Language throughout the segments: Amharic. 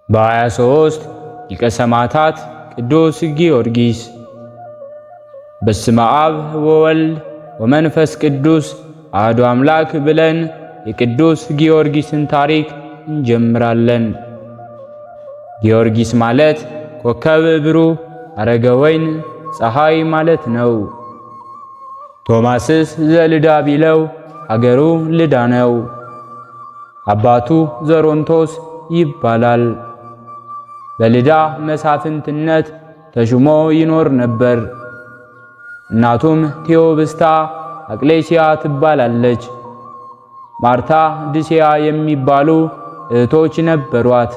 በ23 ሊቀ ሰማዕታት ቅዱስ ጊዮርጊስ። በስመ አብ ወወልድ ወመንፈስ ቅዱስ አሐዱ አምላክ ብለን የቅዱስ ጊዮርጊስን ታሪክ እንጀምራለን። ጊዮርጊስ ማለት ኮከብ ብሩህ አረገ ወይን ፀሐይ ማለት ነው። ቶማስስ ዘልዳ ቢለው አገሩ ልዳ ነው። አባቱ ዘሮንቶስ ይባላል። በልዳ መሳፍንትነት ተሹሞ ይኖር ነበር። እናቱም ቴዎብስታ አቅሌሲያ ትባላለች። ማርታ፣ ድሴያ የሚባሉ እህቶች ነበሯት።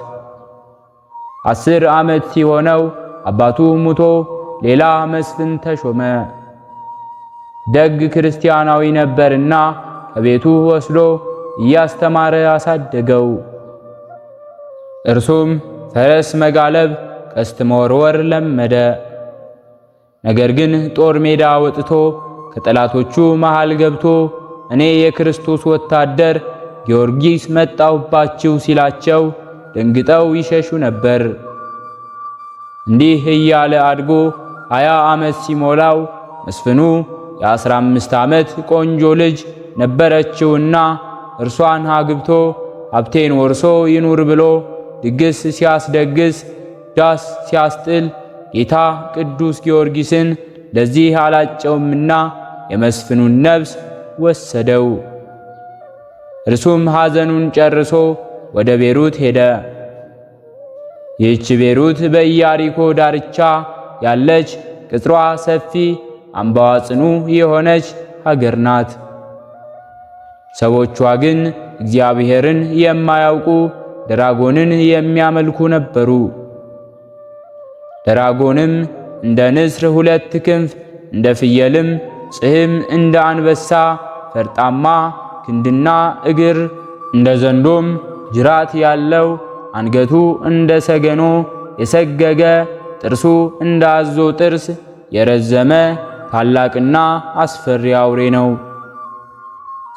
10 ዓመት ሲሆነው አባቱ ሙቶ ሌላ መስፍን ተሾመ። ደግ ክርስቲያናዊ ነበርና ከቤቱ ወስዶ እያስተማረ አሳደገው። እርሱም ፈረስ መጋለብ፣ ቀስት መወርወር ለመደ። ነገር ግን ጦር ሜዳ ወጥቶ ከጠላቶቹ መሃል ገብቶ እኔ የክርስቶስ ወታደር ጊዮርጊስ መጣሁባችሁ ሲላቸው ደንግጠው ይሸሹ ነበር። እንዲህ እያለ አድጎ 20 ዓመት ሲሞላው መስፍኑ የ15 ዓመት ቆንጆ ልጅ ነበረችውና እርሷን አግብቶ ሀብቴን ወርሶ ይኑር ብሎ ድግስ ሲያስደግስ ዳስ ሲያስጥል ጌታ ቅዱስ ጊዮርጊስን ለዚህ አላጨውምና የመስፍኑን ነፍስ ወሰደው። እርሱም ሐዘኑን ጨርሶ ወደ ቤሩት ሄደ። ይህች ቤሩት በኢያሪኮ ዳርቻ ያለች ቅጥሯ ሰፊ አምባዋ ጽኑ የሆነች ሀገር ናት። ሰዎቿ ግን እግዚአብሔርን የማያውቁ ደራጎንን የሚያመልኩ ነበሩ። ደራጎንም እንደ ንስር 2 ክንፍ እንደ ፍየልም ጽሕም እንደ አንበሳ ፈርጣማ ክንድና እግር እንደ ዘንዶም ጅራት ያለው አንገቱ እንደ ሰገኖ የሰገገ ጥርሱ እንደ አዞ ጥርስ የረዘመ ታላቅና አስፈሪ አውሬ ነው።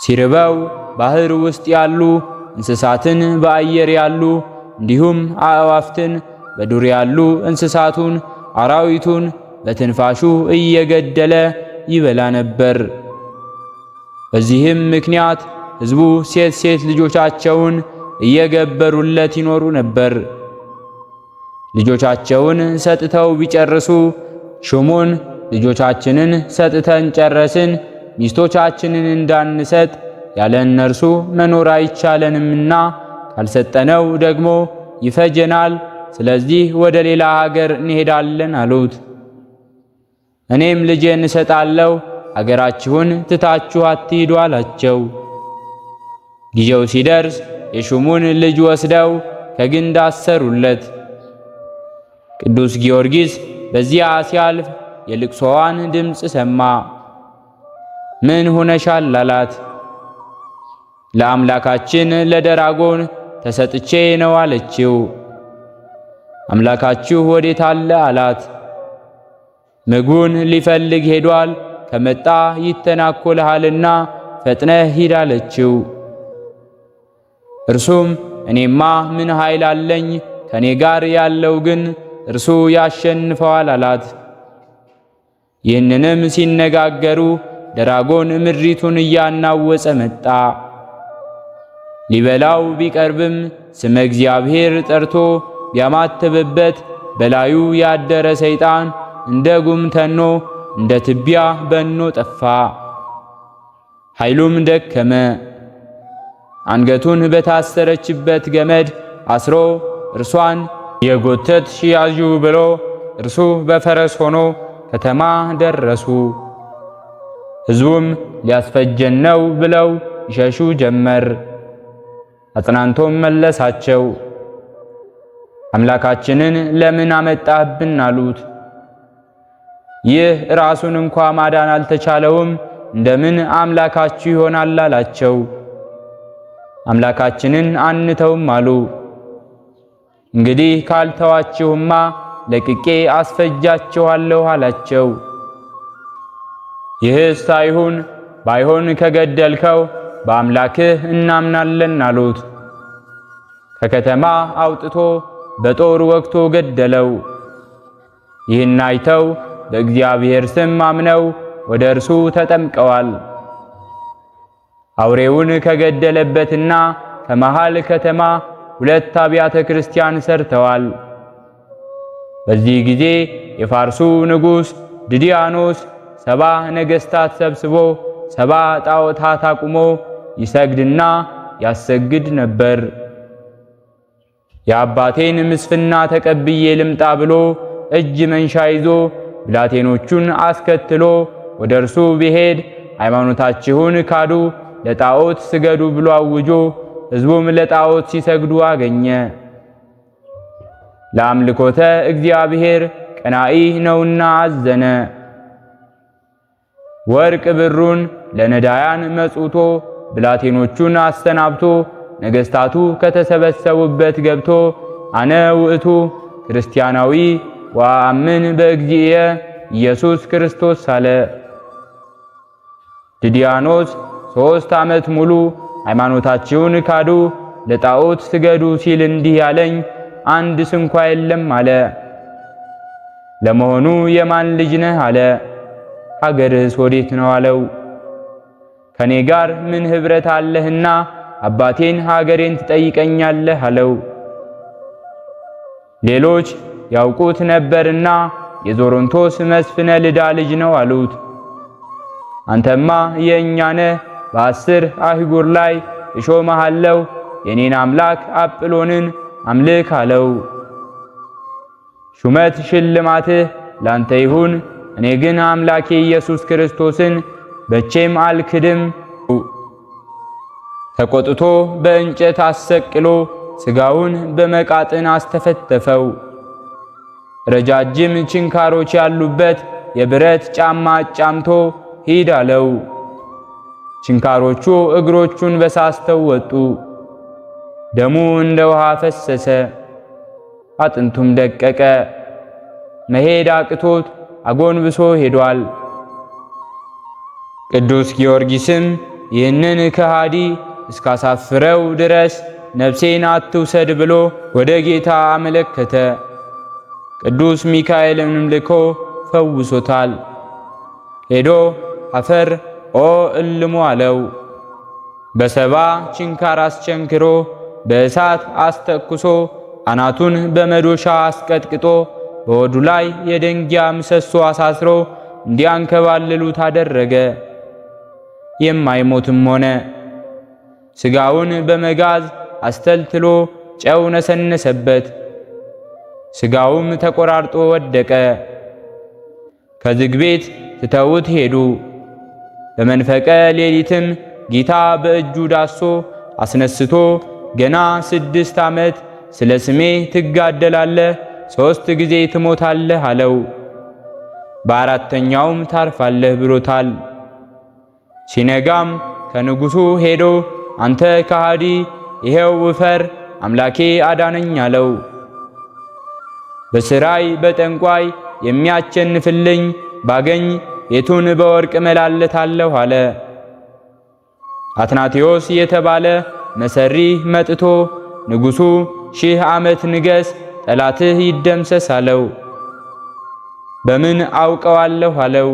ሲርበው ባህር ውስጥ ያሉ እንስሳትን በአየር ያሉ እንዲሁም አዕዋፍትን በዱር ያሉ እንስሳቱን አራዊቱን በትንፋሹ እየገደለ ይበላ ነበር። በዚህም ምክንያት ሕዝቡ ሴት ልጆቻቸውን እየገበሩለት ይኖሩ ነበር። ልጆቻቸውን ሰጥተው ቢጨርሱ ሹሙን ልጆቻችንን ሰጥተን ጨረስን፣ ሚስቶቻችንን እንዳንሰጥ ያለ እነርሱ መኖር አይቻለንምና ካልሰጠነው ደግሞ ይፈጀናል። ስለዚህ ወደ ሌላ ሀገር እንሄዳለን አሉት። እኔም ልጄን እሰጣለሁ፣ አገራችሁን ትታችሁ አትሂዱ አላቸው። ጊዜው ሲደርስ የሹሙን ልጅ ወስደው ከግንድ አሰሩለት። ቅዱስ ጊዮርጊስ በዚያ ሲያልፍ የልቅሶዋን ድምፅ ሰማ። ምን ሆነሻል አላት። ለአምላካችን ለደራጎን ተሰጥቼ ነው አለችው። አምላካችሁ ወዴት አለ አላት። ምግቡን ሊፈልግ ሄዷል፣ ከመጣ ይተናኮልሃልና ፈጥነህ ሂድ አለችው። እርሱም እኔማ ምን ኃይል አለኝ? ከኔ ጋር ያለው ግን እርሱ ያሸንፈዋል አላት። ይህንንም ሲነጋገሩ ደራጎን ምድሪቱን እያናወጸ መጣ። ሊበላው ቢቀርብም ስመ እግዚአብሔር ጠርቶ ቢያማትብበት በላዩ ያደረ ሰይጣን እንደ ጉም ተኖ እንደ ትቢያ በኖ ጠፋ። ኃይሉም ደከመ። አንገቱን በታሰረችበት ገመድ አስሮ እርሷን የጎተት ያዡ ብሎ እርሱ በፈረስ ሆኖ ከተማ ደረሱ። ሕዝቡም ሊያስፈጀን ነው ብለው ይሸሹ ጀመር። አጽናንቶም መለሳቸው። አምላካችንን ለምን አመጣህብን አሉት። ይህ ራሱን እንኳ ማዳን አልተቻለውም፣ እንደምን አምላካችሁ ይሆናል አላቸው። አምላካችንን አንተውም አሉ። እንግዲህ ካልተዋችሁማ ለቅቄ አስፈጃችኋለሁ አላቸው። ይህስ ባይሆን ከገደልከው በአምላክህ እናምናለን አሉት። ከከተማ አውጥቶ በጦር ወግቶ ገደለው። ይህን አይተው በእግዚአብሔር ስም አምነው ወደ እርሱ ተጠምቀዋል። አውሬውን ከገደለበትና ከመሃል ከተማ 2 አብያተ ክርስቲያን ሰርተዋል። በዚህ ጊዜ የፋርሱ ንጉሥ ድዲያኖስ 70 ነገሥታት ሰብስቦ 70 ጣዖታት አቁሞ ይሰግድና ያሰግድ ነበር። የአባቴን ምስፍና ተቀብዬ ልምጣ ብሎ እጅ መንሻ ይዞ ብላቴኖቹን አስከትሎ ወደ እርሱ ቢሄድ ሃይማኖታችሁን ካዱ፣ ለጣዖት ስገዱ ብሎ አውጆ ሕዝቡም ለጣዖት ሲሰግዱ አገኘ። ለአምልኮተ እግዚአብሔር ቀናኢ ነውና አዘነ። ወርቅ ብሩን ለነዳያን መጽውቶ ብላቴኖቹን አሰናብቶ ነገሥታቱ ከተሰበሰቡበት ገብቶ አነ ውእቱ ክርስቲያናዊ ወአምን በእግዚእየ ኢየሱስ ክርስቶስ አለ። ድዲያኖስ 3 ዓመት ሙሉ ሃይማኖታችሁን ካዱ፣ ለጣዖት ስገዱ ሲል እንዲህ ያለኝ አንድ ስንኳ የለም አለ። ለመሆኑ የማን ልጅ ነህ አለ። ሀገርህስ ወዴት ነው አለው። ከኔ ጋር ምን ኅብረት አለህና አባቴን ሀገሬን ትጠይቀኛለህ አለው። ሌሎች ያውቁት ነበርና የዞሮንቶስ መስፍነ ልዳ ልጅ ነው አሉት። አንተማ የእኛ ነህ፣ በ10 አህጉር ላይ እሾምሃለሁ፣ የኔን አምላክ አጵሎንን አምልክ አለው። ሹመት ሽልማትህ ላንተ ይሁን፣ እኔ ግን አምላኬ ኢየሱስ ክርስቶስን በቼም አልክድም። ተቆጥቶ በእንጨት አሰቅሎ ሥጋውን በመቃጥን አስተፈተፈው። ረጃጅም ችንካሮች ያሉበት የብረት ጫማ ጫምቶ ሂድ አለው። ችንካሮቹ እግሮቹን በሳስተው ወጡ። ደሙ እንደ ውሃ ፈሰሰ፣ አጥንቱም ደቀቀ። መሄድ አቅቶት አጎንብሶ ሄዷል። ቅዱስ ጊዮርጊስም ይህንን ከሃዲ እስካሳፍረው ድረስ ነፍሴን አትውሰድ ብሎ ወደ ጌታ አመለከተ። ቅዱስ ሚካኤልንም ልኮ ፈውሶታል። ሄዶ አፈር ኦ እልሙ አለው። በ70 ችንካር አስቸንክሮ በእሳት አስተኩሶ አናቱን በመዶሻ አስቀጥቅጦ በወዱ ላይ የደንጊያ ምሰሶ አሳስሮ እንዲያንከባልሉት አደረገ። የማይሞትም ሆነ። ሥጋውን በመጋዝ አስተልትሎ ጨው ነሰነሰበት። ሥጋውም ተቆራርጦ ወደቀ። ከዝግ ቤት ትተውት ሄዱ። በመንፈቀ ሌሊትም ጌታ በእጁ ዳሶ አስነስቶ ገና 6 ዓመት ስለ ስሜ ትጋደላለህ፣ 3 ጊዜ ትሞታለህ አለው። በአራተኛውም ታርፋለህ ብሎታል። ሲነጋም ከንጉሡ ሄዶ አንተ ከሃዲ ይሄው ውፈር፣ አምላኬ አዳነኝ አለው። በስራይ በጠንቋይ የሚያቸንፍልኝ ባገኝ ቤቱን በወርቅ እመላለታለሁ አለ። አትናቴዎስ የተባለ መሰሪ መጥቶ ንጉሡ 1000 ዓመት ንገስ፣ ጠላትህ ይደምሰስ አለው። በምን አውቀዋለሁ አለው።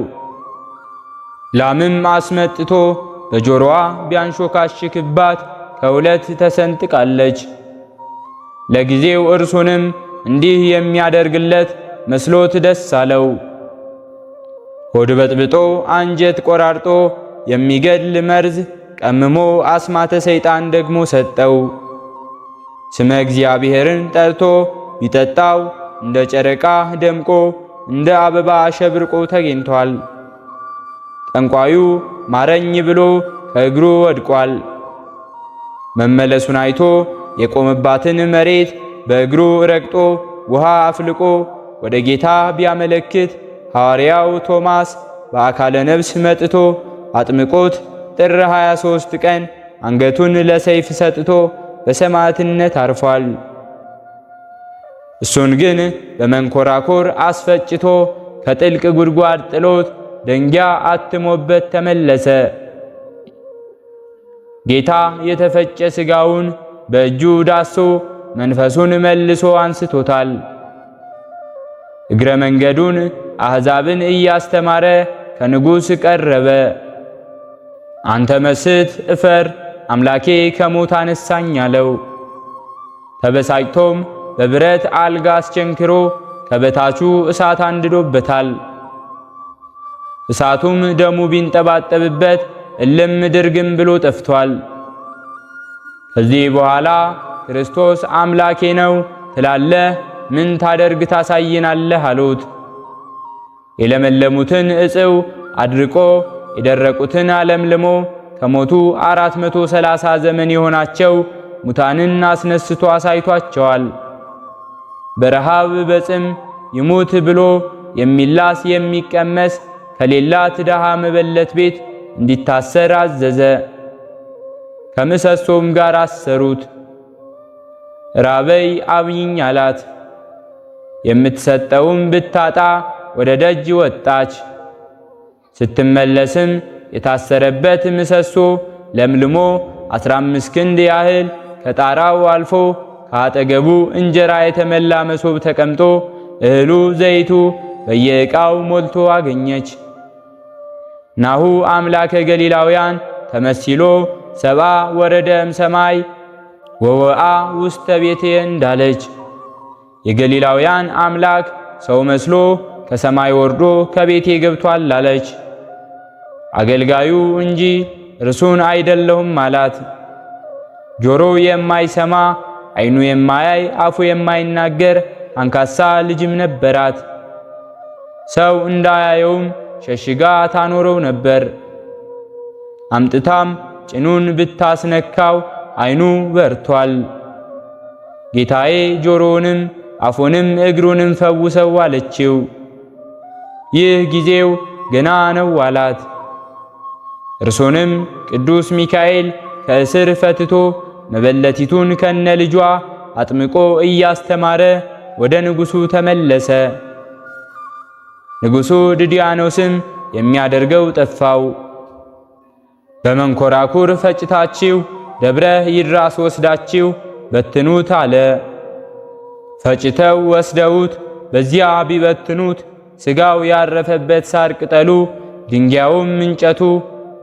ላምም አስመጥቶ በጆሮዋ ቢያንሾካሽክባት ከሁለት ተሰንጥቃለች። ለጊዜው እርሱንም እንዲህ የሚያደርግለት መስሎት ደስ አለው። ሆድ በጥብጦ አንጀት ቆራርጦ የሚገድል መርዝ ቀምሞ አስማተ ሰይጣን ደግሞ ሰጠው። ስመ እግዚአብሔርን ጠርቶ ቢጠጣው እንደ ጨረቃ ደምቆ እንደ አበባ አሸብርቆ ተገኝቷል። ጠንቋዩ ማረኝ ብሎ ከእግሩ ወድቋል። መመለሱን አይቶ የቆመባትን መሬት በእግሩ ረግጦ ውሃ አፍልቆ ወደ ጌታ ቢያመለክት ሐዋርያው ቶማስ በአካለ ነፍስ መጥቶ አጥምቆት ጥር 23 ቀን አንገቱን ለሰይፍ ሰጥቶ በሰማዕትነት አርፏል። እሱን ግን በመንኮራኮር አስፈጭቶ ከጥልቅ ጉድጓድ ጥሎት ደንጊያ አትሞበት ተመለሰ። ጌታ የተፈጨ ሥጋውን በእጁ ዳሶ መንፈሱን መልሶ አንስቶታል። እግረ መንገዱን አሕዛብን እያስተማረ ከንጉሥ ቀረበ። አንተ መስት እፈር፣ አምላኬ ከሞት አነሳኝ አለው። ተበሳጭቶም በብረት አልጋ አስቸንክሮ ከበታቹ እሳት አንድዶበታል። እሳቱም ደሙ ቢንጠባጠብበት እልም ድርግም ብሎ ጠፍቷል። ከዚህ በኋላ ክርስቶስ አምላኬ ነው ትላለህ፣ ምን ታደርግ ታሳይናለህ አሉት። የለመለሙትን እጽው አድርቆ የደረቁትን አለምልሞ ከሞቱ 430 ዘመን የሆናቸው ሙታንን አስነስቶ አሳይቷቸዋል። በረሃብ በጽም ይሙት ብሎ የሚላስ የሚቀመስ ከሌላት ድሃ መበለት ቤት እንዲታሰር አዘዘ። ከምሰሶም ጋር አሰሩት። ራበይ አብኝኝ አላት። የምትሰጠውም ብታጣ ወደ ደጅ ወጣች። ስትመለስም የታሰረበት ምሰሶ ለምልሞ 15 ክንድ ያህል ከጣራው አልፎ ከአጠገቡ እንጀራ የተመላ መሶብ ተቀምጦ እህሉ ዘይቱ በየዕቃው ሞልቶ አገኘች። ናሁ አምላከ ገሊላውያን ተመሲሎ ሰብአ ወረደ እምሰማይ ወወአ ውስተ ቤቴ እንዳለች የገሊላውያን አምላክ ሰው መስሎ ከሰማይ ወርዶ ከቤቴ ገብቷል አለች። አገልጋዩ እንጂ እርሱን አይደለሁም አላት። ጆሮ የማይሰማ ዓይኑ የማያይ አፉ የማይናገር አንካሳ ልጅም ነበራት። ሰው እንዳያየውም ሸሽጋ ታኖረው ነበር። አምጥታም ጭኑን ብታስነካው ዓይኑ በርቷል። ጌታዬ ጆሮውንም አፉንም እግሩንም ፈውሰው አለችው። ይህ ጊዜው ገና ነው አላት። እርሱንም ቅዱስ ሚካኤል ከእስር ፈትቶ መበለቲቱን ከነ ልጇ አጥምቆ እያስተማረ ወደ ንጉሡ ተመለሰ። ንጉሡ ድዲያኖስም የሚያደርገው ጠፋው። በመንኮራኩር ፈጭታችሁ ደብረ ይድራስ ወስዳችሁ በትኑት አለ። ፈጭተው ወስደውት በዚያ ቢበትኑት ሥጋው ያረፈበት ሳር ቅጠሉ፣ ድንጋዩም እንጨቱ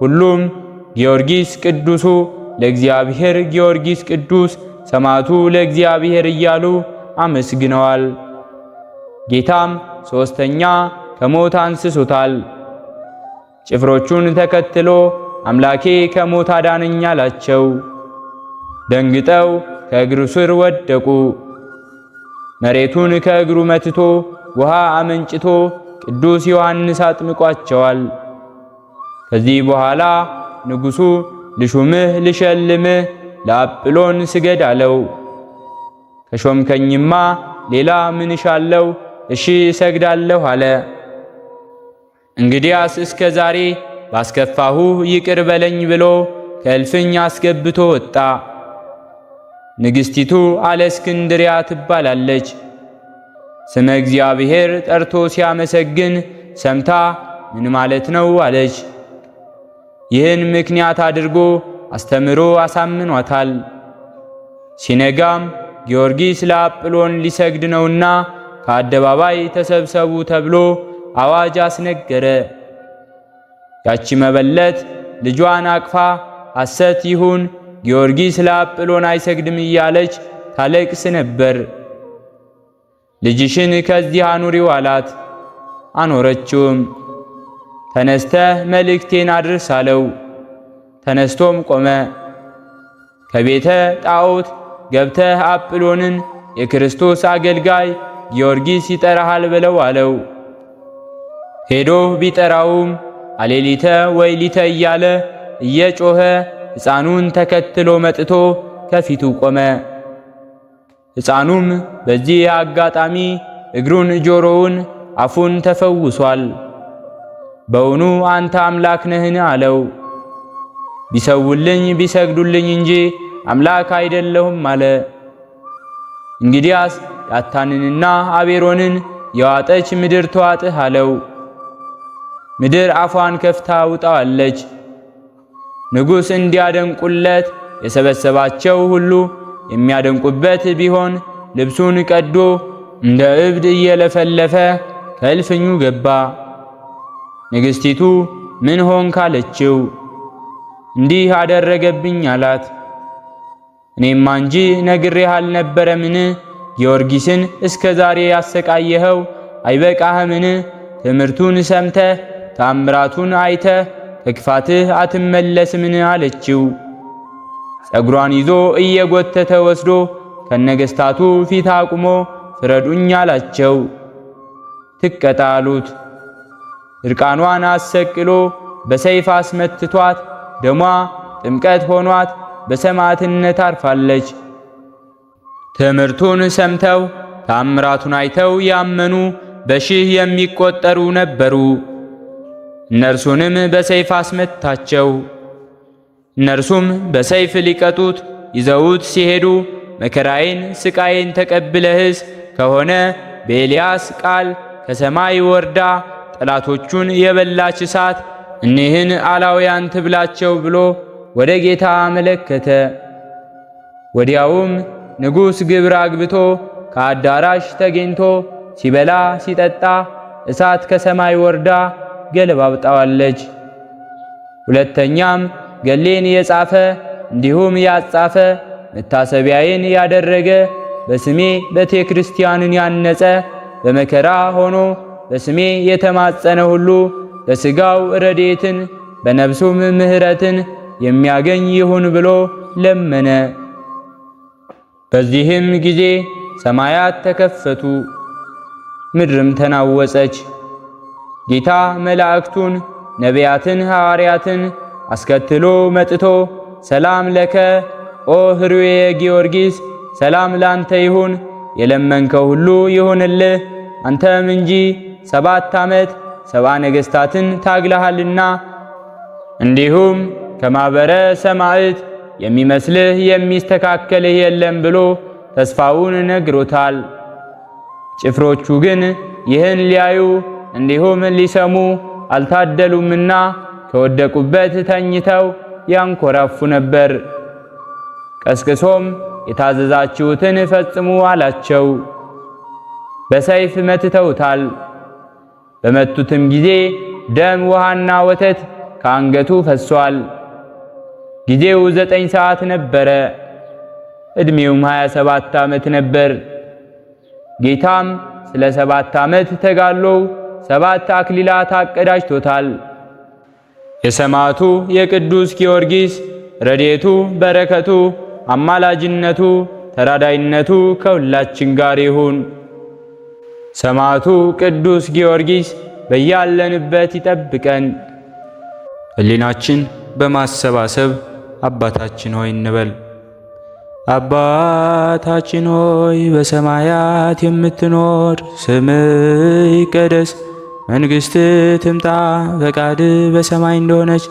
ሁሉም ጊዮርጊስ ቅዱሱ ለእግዚአብሔር ጊዮርጊስ ቅዱስ ሰማዕቱ ለእግዚአብሔር እያሉ አመስግነዋል። ጌታም ሦስተኛ ከሞት አንስሶታል። ጭፍሮቹን ተከትሎ አምላኬ ከሞት አዳነኝ አላቸው። ደንግጠው ከእግሩ ስር ወደቁ። መሬቱን ከእግሩ መትቶ ውሃ አመንጭቶ ቅዱስ ዮሐንስ አጥምቋቸዋል። ከዚህ በኋላ ንጉሡ ልሹምህ ልሸልምህ ለአጵሎን ስገድ አለው። ከሾምከኝማ ሌላ ምን እሻለሁ? እሺ እሰግዳለሁ አለ። እንግዲያስ እስከ ዛሬ ባስከፋሁህ ይቅር በለኝ ብሎ ከእልፍኝ አስገብቶ ወጣ። ንግሥቲቱ አለእስክንድርያ ትባላለች። ስመ እግዚአብሔር ጠርቶ ሲያመሰግን ሰምታ ምን ማለት ነው አለች። ይህን ምክንያት አድርጎ አስተምሮ አሳምኗታል። ሲነጋም ጊዮርጊስ ለአጵሎን ሊሰግድ ነውና ከአደባባይ ተሰብሰቡ ተብሎ አዋጅ አስነገረ። ያቺ መበለት ልጇን አቅፋ ሐሰት ይሁን ጊዮርጊስ ለአጵሎን አይሰግድም እያለች ታለቅስ ነበር። ልጅሽን ከዚህ አኑሪው አላት። አኖረችውም። ተነስተህ መልእክቴን አድርስ አለው። ተነስቶም ቆመ። ከቤተ ጣዖት ገብተህ አጵሎንን የክርስቶስ አገልጋይ ጊዮርጊስ ይጠራሃል ብለው አለው። ሄዶ ቢጠራውም አሌሊተ ወይሊተ እያለ እየጮኸ ሕፃኑን ተከትሎ መጥቶ ከፊቱ ቆመ። ሕፃኑም በዚህ አጋጣሚ እግሩን፣ ጆሮውን፣ አፉን ተፈውሷል። በውኑ አንተ አምላክ ነህን አለው። ቢሰውልኝ ቢሰግዱልኝ እንጂ አምላክ አይደለሁም አለ። እንግዲያስ ዳታንንና አቤሮንን የዋጠች ምድር ተዋጥህ አለው። ምድር አፏን ከፍታ ውጣዋለች። ንጉሥ እንዲያደንቁለት የሰበሰባቸው ሁሉ የሚያደንቁበት ቢሆን ልብሱን ቀዶ እንደ እብድ እየለፈለፈ ከእልፍኙ ገባ። ንግሥቲቱ ምን ሆንክ አለችው። እንዲህ አደረገብኝ አላት። እኔማ እንጂ ነግሬህ አልነበረምን? ጊዮርጊስን እስከ ዛሬ ያሰቃየኸው አይበቃህምን? ትምህርቱን ሰምተህ ታምራቱን አይተህ ከክፋትህ አትመለስምን? አለችው። ጸጉሯን ይዞ እየጎተተ ወስዶ ከነገሥታቱ ፊት አቁሞ ፍረዱኝ አላቸው። ትቀጣ አሉት። እርቃኗን አሰቅሎ በሰይፍ አስመትቷት ደሟ ጥምቀት ሆኗት በሰማዕትነት አርፋለች። ትምህርቱን ሰምተው ታምራቱን አይተው ያመኑ በሺህ የሚቆጠሩ ነበሩ። እነርሱንም በሰይፍ አስመታቸው። እነርሱም በሰይፍ ሊቀጡት ይዘውት ሲሄዱ መከራዬን ስቃዬን ተቀብለህስ ከሆነ በኤልያስ ቃል ከሰማይ ወርዳ ጠላቶቹን የበላች እሳት እኒህን አላውያን ትብላቸው ብሎ ወደ ጌታ አመለከተ። ወዲያውም ንጉሥ ግብር አግብቶ ከአዳራሽ ተገኝቶ ሲበላ ሲጠጣ እሳት ከሰማይ ወርዳ ገለባብጣዋለች። ሁለተኛም ገሌን የጻፈ እንዲሁም ያጻፈ መታሰቢያዬን ያደረገ በስሜ ቤተ ክርስቲያንን ያነጸ በመከራ ሆኖ በስሜ የተማጸነ ሁሉ በሥጋው ረድኤትን በነፍሱም ምሕረትን የሚያገኝ ይሁን ብሎ ለመነ። በዚህም ጊዜ ሰማያት ተከፈቱ፣ ምድርም ተናወጸች። ጌታ መላእክቱን ነቢያትን ሐዋርያትን አስከትሎ መጥቶ ሰላም ለከ ኦ ሕሩየ ጊዮርጊስ፣ ሰላም ላንተ ይሁን፣ የለመንከው ሁሉ ይሁንልህ። አንተም እንጂ 7 ዓመት 70 ነገሥታትን ታግለሃልና እንዲሁም ከማኅበረ ሰማዕት የሚመስልህ የሚስተካከልህ የለም ብሎ ተስፋውን ነግሮታል። ጭፍሮቹ ግን ይህን ሊያዩ እንዲሁም ሊሰሙ አልታደሉምና ከወደቁበት ተኝተው ያንኮራፉ ነበር። ቀስቅሶም የታዘዛችሁትን ፈጽሙ አላቸው። በሰይፍ መትተውታል። በመቱትም ጊዜ ደም ውሃና ወተት ከአንገቱ ፈሷል። ጊዜው 9 ሰዓት ነበረ። ዕድሜውም 27 ዓመት ነበር። ጌታም ስለ 7 ዓመት ተጋድሎው 7 አክሊላት አቀዳጅቶታል። የሰማዕቱ የቅዱስ ጊዮርጊስ ረድኤቱ በረከቱ አማላጅነቱ ተራዳይነቱ ከሁላችን ጋር ይሁን። ሰማዕቱ ቅዱስ ጊዮርጊስ በያለንበት ይጠብቀን። ሕሊናችን በማሰባሰብ አባታችን ሆይ እንበል። አባታችን ሆይ በሰማያት የምትኖር፣ ስምህ ይቀደስ፣ መንግሥትህ ትምጣ፣ ፈቃድህ በሰማይ እንደሆነች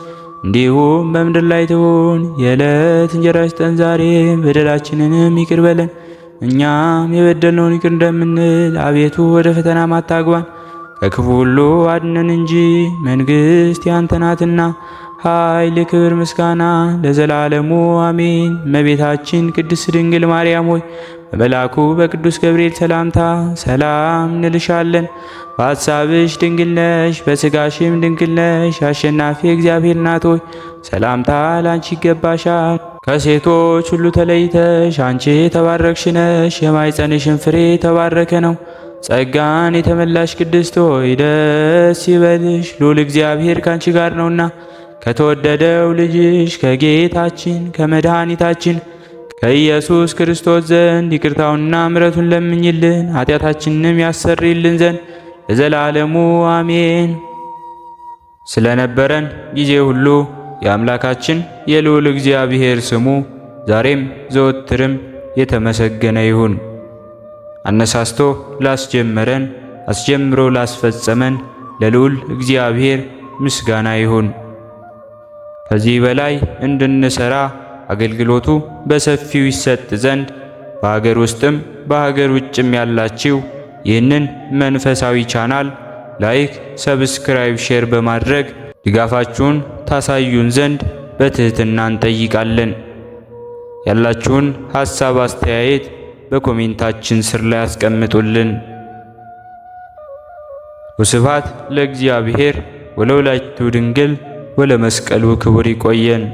እንዲሁም በምድር ላይ ትሁን። የዕለት እንጀራችንን ስጠን ዛሬ፣ በደላችንንም ይቅር በለን እኛም የበደልነውን ይቅር እንደምንል፣ አቤቱ ወደ ፈተናም አታግባን ከክፉ ሁሉ አድነን እንጂ መንግሥት ያንተ ናትና ኃይል፣ ክብር፣ ምስጋና ለዘላለሙ አሜን። እመቤታችን ቅድስት ድንግል ማርያም ሆይ በመልአኩ በቅዱስ ገብርኤል ሰላምታ ሰላም እንልሻለን። በሐሳብሽ ድንግል ነሽ፣ በሥጋሽም ድንግል ነሽ። አሸናፊ እግዚአብሔር እናት ሆይ ሰላምታ ላንቺ ይገባሻል። ከሴቶች ሁሉ ተለይተሽ አንቺ የተባረክሽ ነሽ፣ የማኅፀንሽም ፍሬ የተባረከ ነው። ጸጋን የተመላሽ ቅድስት ሆይ ደስ ይበልሽ፣ ልዑል እግዚአብሔር ካንቺ ጋር ነውና ከተወደደው ልጅሽ ከጌታችን ከመድኃኒታችን ከኢየሱስ ክርስቶስ ዘንድ ይቅርታውንና ምሕረቱን ለምኝልን ኃጢአታችንንም ያሰርይልን ዘንድ ለዘላለሙ አሜን። ስለነበረን ጊዜ ሁሉ የአምላካችን የልዑል እግዚአብሔር ስሙ ዛሬም ዘወትርም የተመሰገነ ይሁን። አነሳስቶ ላስጀመረን አስጀምሮ ላስፈጸመን ለልዑል እግዚአብሔር ምስጋና ይሁን። ከዚህ በላይ እንድንሰራ አገልግሎቱ በሰፊው ይሰጥ ዘንድ በሀገር ውስጥም በሀገር ውጭም ያላችሁ ይህንን መንፈሳዊ ቻናል ላይክ፣ ሰብስክራይብ፣ ሼር በማድረግ ድጋፋችሁን ታሳዩን ዘንድ በትህትና እንጠይቃለን። ያላችሁን ሐሳብ አስተያየት በኮሜንታችን ስር ላይ አስቀምጡልን። ወስብሐት ለእግዚአብሔር ወለወላዲቱ ድንግል ወለመስቀሉ ክቡር። ይቆየን።